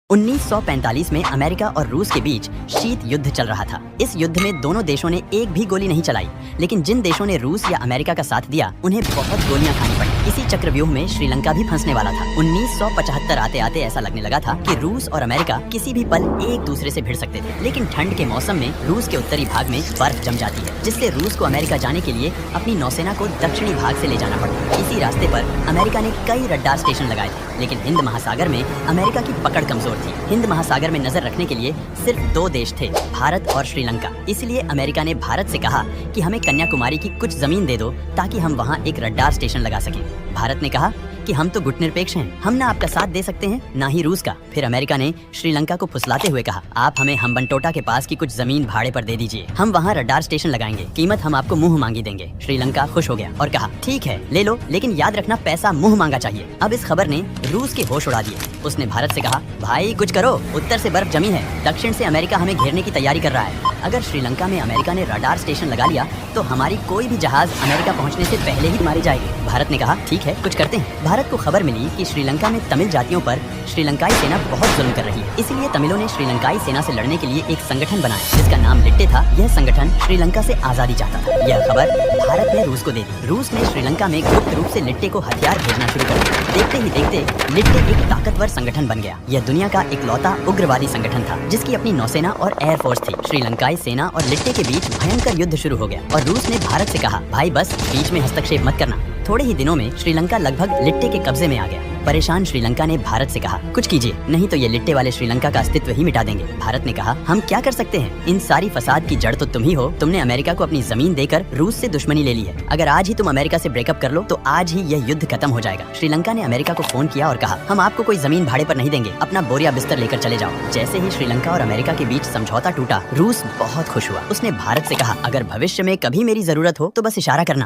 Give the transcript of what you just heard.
1945 में अमेरिका और रूस के बीच शीत युद्ध चल रहा था। इस युद्ध में दोनों देशों ने एक भी गोली नहीं चलाई, लेकिन जिन देशों ने रूस या अमेरिका का साथ दिया उन्हें बहुत गोलियां खानी पड़ी। इसी चक्रव्यूह में श्रीलंका भी फंसने वाला था। 1975 आते आते ऐसा लगने लगा था कि रूस और अमेरिका किसी भी पल एक दूसरे से भिड़ सकते थे, लेकिन ठंड के मौसम में रूस के उत्तरी भाग में बर्फ जम जाती है, जिससे रूस को अमेरिका जाने के लिए अपनी नौसेना को दक्षिणी भाग से ले जाना पड़ता। इसी रास्ते पर अमेरिका ने कई रडार स्टेशन लगाए थे, लेकिन हिंद महासागर में अमेरिका की पकड़ कमजोर थी। हिंद महासागर में नजर रखने के लिए सिर्फ दो देश थे, भारत और श्रीलंका। इसलिए अमेरिका ने भारत से कहा कि हमें कन्याकुमारी की कुछ जमीन दे दो ताकि हम वहाँ एक रडार स्टेशन लगा सकें। भारत ने कहा कि हम तो गुटनिरपेक्ष हैं, हम ना आपका साथ दे सकते हैं ना ही रूस का। फिर अमेरिका ने श्रीलंका को फुसलाते हुए कहा, आप हमें हम्बनटोटा के पास की कुछ जमीन भाड़े पर दे दीजिए, हम वहाँ रडार स्टेशन लगाएंगे, कीमत हम आपको मुंह मांगी देंगे। श्रीलंका खुश हो गया और कहा, ठीक है ले लो, लेकिन याद रखना पैसा मुंह मांगा चाहिए। अब इस खबर ने रूस के होश उड़ा दिए। उसने भारत से कहा, भाई कुछ करो, उत्तर से बर्फ जमी है, दक्षिण से अमेरिका हमें घेरने की तैयारी कर रहा है। अगर श्रीलंका में अमेरिका ने रडार स्टेशन लगा लिया तो हमारी कोई भी जहाज अमेरिका पहुंचने से पहले ही मारी जाएगी। भारत ने कहा, ठीक है कुछ करते हैं। भारत को खबर मिली कि श्रीलंका में तमिल जातियों पर श्रीलंकाई सेना बहुत जुल्म कर रही है, इसलिए तमिलों ने श्रीलंकाई सेना से लड़ने के लिए एक संगठन बनाया जिसका नाम लिट्टे था। यह संगठन श्रीलंका से आजादी चाहता था। यह खबर भारत ने रूस को दे दी। रूस ने श्रीलंका में गुप्त रूप से लिट्टे को हथियार भेजना शुरू कर दिया। देखते ही देखते लिट्टे एक ताकतवर संगठन बन गया। यह दुनिया का इकलौता उग्रवादी संगठन था जिसकी अपनी नौसेना और एयरफोर्स थी। श्रीलंकाई सेना और लिट्टे के बीच भयंकर युद्ध शुरू हो गया और रूस ने भारत से कहा, भाई बस बीच में हस्तक्षेप मत करना। थोड़े ही दिनों में श्रीलंका लगभग लिट्टे के कब्जे में आ गया। परेशान श्रीलंका ने भारत से कहा, कुछ कीजिए, नहीं तो ये लिट्टे वाले श्रीलंका का अस्तित्व ही मिटा देंगे। भारत ने कहा, हम क्या कर सकते हैं, इन सारी फसाद की जड़ तो तुम ही हो। तुमने अमेरिका को अपनी जमीन देकर रूस से दुश्मनी ले ली है। अगर आज ही तुम अमेरिका से ब्रेकअप कर लो तो आज ही यह युद्ध खत्म हो जाएगा। श्रीलंका ने अमेरिका को फोन किया और कहा, हम आपको कोई जमीन भाड़े पर नहीं देंगे, अपना बोरिया बिस्तर लेकर चले जाओ। जैसे ही श्रीलंका और अमेरिका के बीच समझौता टूटा, रूस बहुत खुश हुआ। उसने भारत से कहा, अगर भविष्य में कभी मेरी जरूरत हो तो बस इशारा करना।